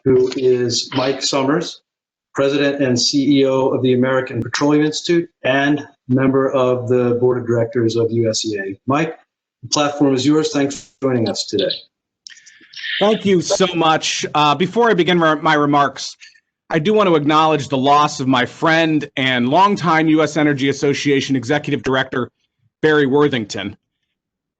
who is Mike Sommers, President and CEO of the American Petroleum Institute and member of the Board of Directors of USEA. Mike, the platform is yours. Thanks for joining us today. Thank you so much. Before I begin my remarks, I do want to acknowledge the loss of my friend and longtime U.S. Energy Association Executive Director, Barry Worthington.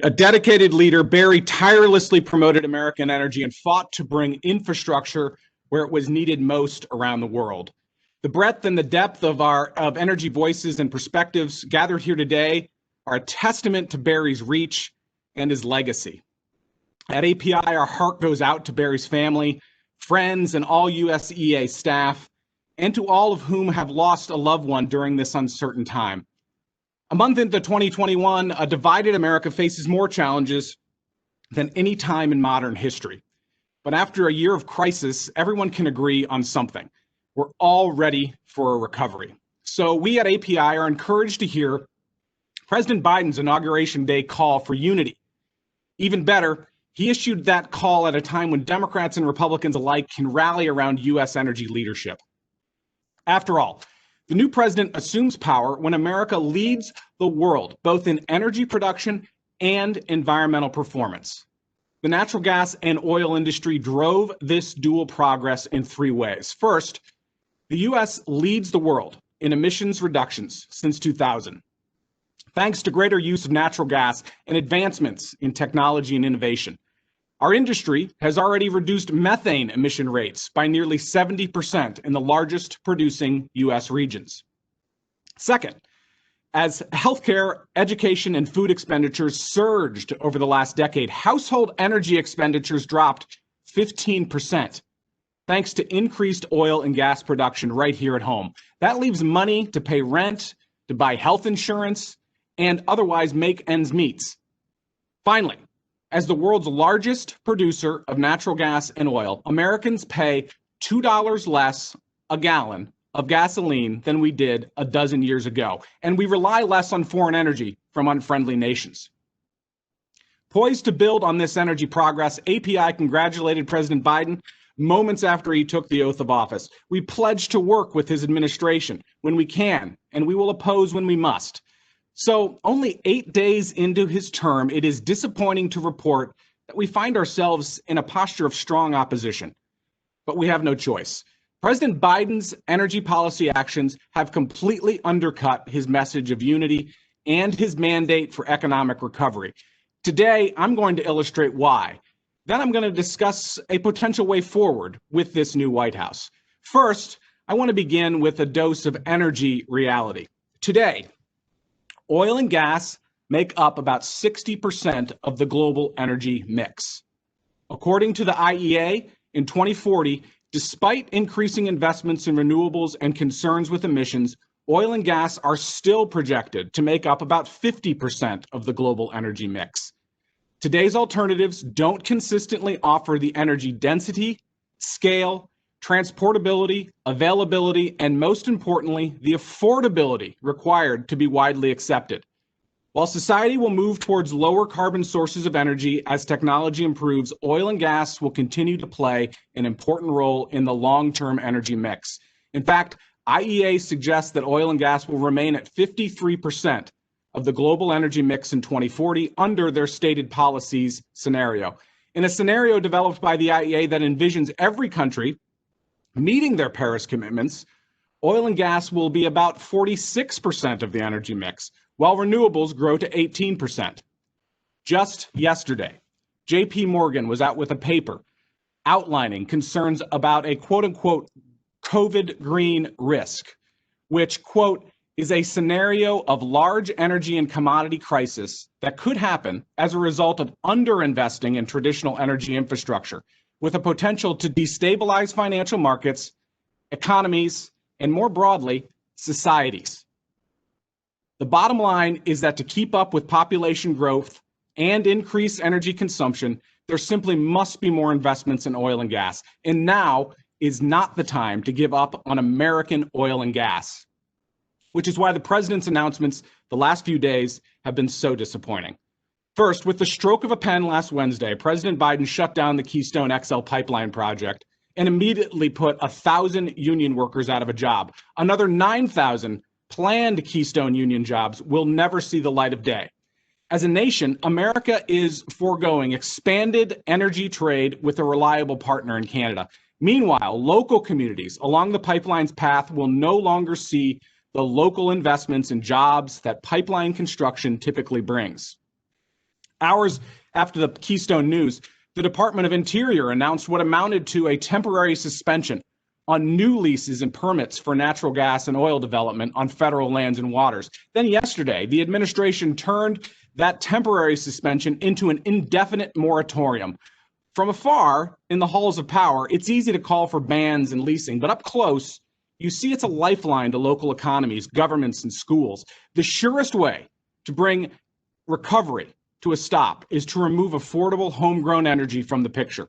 A dedicated leader, Barry tirelessly promoted American energy and fought to bring infrastructure where it was needed most around the world. The breadth and the depth of energy voices and perspectives gathered here today are a testament to Barry's reach and his legacy. At API, our heart goes out to Barry's family, friends, and all USEA staff, and to all of whom have lost a loved one during this uncertain time. A month into 2021, a divided America faces more challenges than any time in modern history. But after a year of crisis, everyone can agree on something. We're all ready for a recovery. So we at API are encouraged to hear President Biden's Inauguration Day call for unity. Even better, he issued that call at a time when Democrats and Republicans alike can rally around U.S. energy leadership. After all, the new president assumes power when America leads the world, both in energy production and environmental performance. The natural gas and oil industry drove this dual progress in three ways. First, the U.S. leads the world in emissions reductions since 2000, thanks to greater use of natural gas and advancements in technology and innovation. Our industry has already reduced methane emission rates by nearly 70% in the largest producing U.S. regions. Second, as healthcare, education, and food expenditures surged over the last decade, household energy expenditures dropped 15%, thanks to increased oil and gas production right here at home. That leaves money to pay rent, to buy health insurance, and otherwise make ends meet. Finally, as the world's largest producer of natural gas and oil, Americans pay $2 less a gallon of gasoline than we did a dozen years ago, and we rely less on foreign energy from unfriendly nations. Poised to build on this energy progress, API congratulated President Biden moments after he took the oath of office. We pledge to work with his administration when we can, and we will oppose when we must. So only 8 days into his term, it is disappointing to report that we find ourselves in a posture of strong opposition. But we have no choice. President Biden's energy policy actions have completely undercut his message of unity and his mandate for economic recovery. Today, I'm going to illustrate why. Then I'm going to discuss a potential way forward with this new White House. First, I want to begin with a dose of energy reality. Today, oil and gas make up about 60% of the global energy mix. According to the IEA, in 2040, despite increasing investments in renewables and concerns with emissions, oil and gas are still projected to make up about 50% of the global energy mix. Today's alternatives don't consistently offer the energy density, scale, transportability, availability, and most importantly, the affordability required to be widely accepted. While society will move towards lower carbon sources of energy as technology improves, oil and gas will continue to play an important role in the long-term energy mix. In fact, IEA suggests that oil and gas will remain at 53% of the global energy mix in 2040 under their stated policies scenario. In a scenario developed by the IEA that envisions every country meeting their Paris commitments, oil and gas will be about 46% of the energy mix, while renewables grow to 18%. Just yesterday, JP Morgan was out with a paper outlining concerns about a quote-unquote COVID green risk, which, quote, is a scenario of large energy and commodity crisis that could happen as a result of underinvesting in traditional energy infrastructure, with a potential to destabilize financial markets, economies, and more broadly, societies. The bottom line is that to keep up with population growth and increase energy consumption, there simply must be more investments in oil and gas. And now is not the time to give up on American oil and gas, which is why the president's announcements the last few days have been so disappointing. First, with the stroke of a pen last Wednesday, President Biden shut down the Keystone XL pipeline project and immediately put 1,000 union workers out of a job. Another 9,000 planned Keystone union jobs will never see the light of day. As a nation, America is foregoing expanded energy trade with a reliable partner in Canada. Meanwhile, local communities along the pipeline's path will no longer see the local investments and jobs that pipeline construction typically brings. Hours after the Keystone news, the Department of Interior announced what amounted to a temporary suspension on new leases and permits for natural gas and oil development on federal lands and waters. Then yesterday, the administration turned that temporary suspension into an indefinite moratorium. From afar, in the halls of power, it's easy to call for bans and leasing, but up close, you see it's a lifeline to local economies, governments, and schools. The surest way to bring recovery to a stop is to remove affordable homegrown energy from the picture,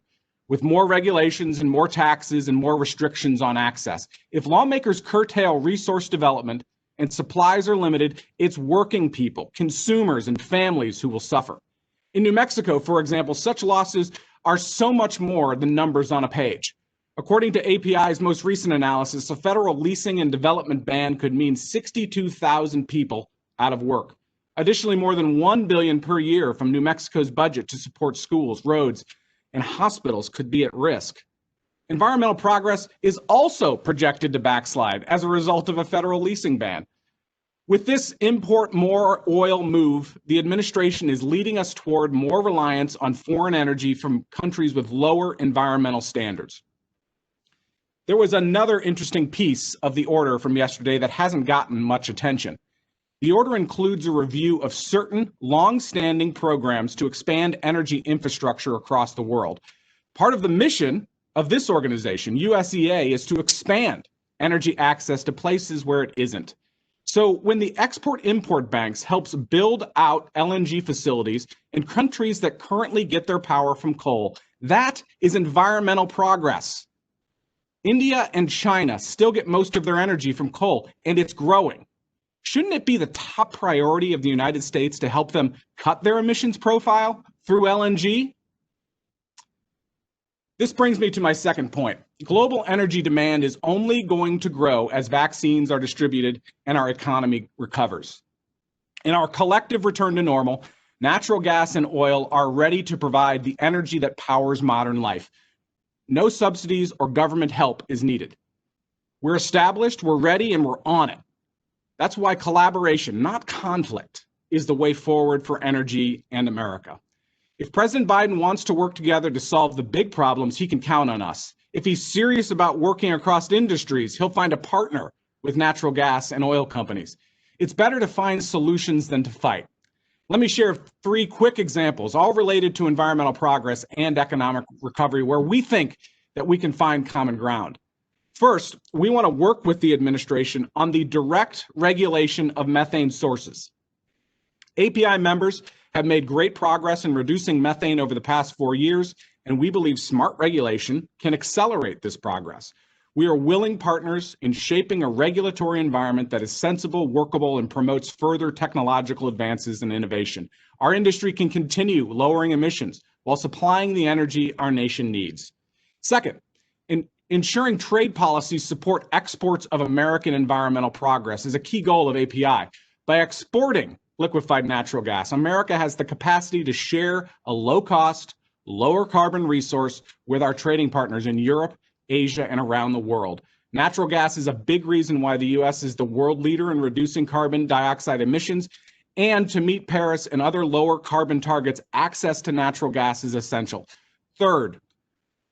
with more regulations and more taxes and more restrictions on access. If lawmakers curtail resource development and supplies are limited, it's working people, consumers, and families who will suffer. In New Mexico, for example, such losses are so much more than numbers on a page. According to API's most recent analysis, a federal leasing and development ban could mean 62,000 people out of work. Additionally, more than $1 billion per year from New Mexico's budget to support schools, roads, and hospitals could be at risk. Environmental progress is also projected to backslide as a result of a federal leasing ban. With this import more oil move, the administration is leading us toward more reliance on foreign energy from countries with lower environmental standards. There was another interesting piece of the order from yesterday that hasn't gotten much attention. The order includes a review of certain long-standing programs to expand energy infrastructure across the world. Part of the mission of this organization, USEA, is to expand energy access to places where it isn't. So when the Export-Import Banks helps build out LNG facilities in countries that currently get their power from coal, that is environmental progress. India and China still get most of their energy from coal, and it's growing. Shouldn't it be the top priority of the United States to help them cut their emissions profile through LNG? This brings me to my second point. Global energy demand is only going to grow as vaccines are distributed and our economy recovers. In our collective return to normal, natural gas and oil are ready to provide the energy that powers modern life. No subsidies or government help is needed. We're established, we're ready, and we're on it. That's why collaboration, not conflict, is the way forward for energy and America. If President Biden wants to work together to solve the big problems, he can count on us. If he's serious about working across industries, he'll find a partner with natural gas and oil companies. It's better to find solutions than to fight. Let me share 3 quick examples, all related to environmental progress and economic recovery, where we think that we can find common ground. First, we want to work with the administration on the direct regulation of methane sources. API members have made great progress in reducing methane over the past 4 years, and we believe smart regulation can accelerate this progress. We are willing partners in shaping a regulatory environment that is sensible, workable, and promotes further technological advances and innovation. Our industry can continue lowering emissions while supplying the energy our nation needs. Second, ensuring trade policies support exports of American environmental progress is a key goal of API. By exporting liquefied natural gas, America has the capacity to share a low-cost, lower carbon resource with our trading partners in Europe, Asia, and around the world. Natural gas is a big reason why the U.S. is the world leader in reducing carbon dioxide emissions, and to meet Paris and other lower carbon targets, access to natural gas is essential. Third,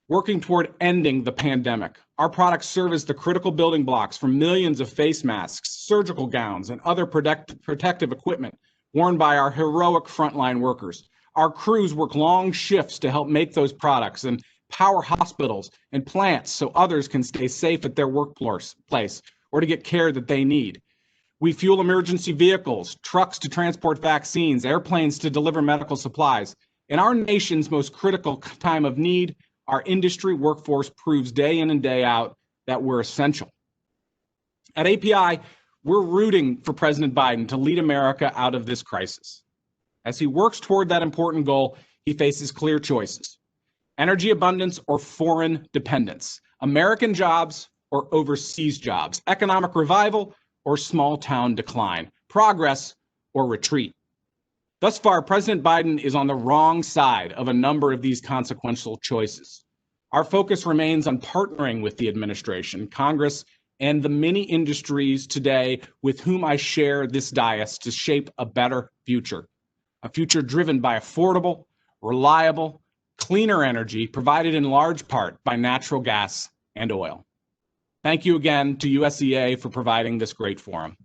working toward ending the pandemic. Our products serve as the critical building blocks for millions of face masks, surgical gowns, and other protective equipment worn by our heroic frontline workers. Our crews work long shifts to help make those products and power hospitals and plants so others can stay safe at their workplace or to get care that they need. We fuel emergency vehicles, trucks to transport vaccines, airplanes to deliver medical supplies. In our nation's most critical time of need, our industry workforce proves day in and day out that we're essential. At API, we're rooting for President Biden to lead America out of this crisis. As he works toward that important goal, he faces clear choices. energy abundance or foreign dependence, American jobs or overseas jobs, economic revival or small town decline, progress or retreat. Thus far, President Biden is on the wrong side of a number of these consequential choices. Our focus remains on partnering with the administration, Congress, and the many industries today with whom I share this dais to shape a better future, a future driven by affordable, reliable, cleaner energy provided in large part by natural gas and oil. Thank you again to USEA for providing this great forum.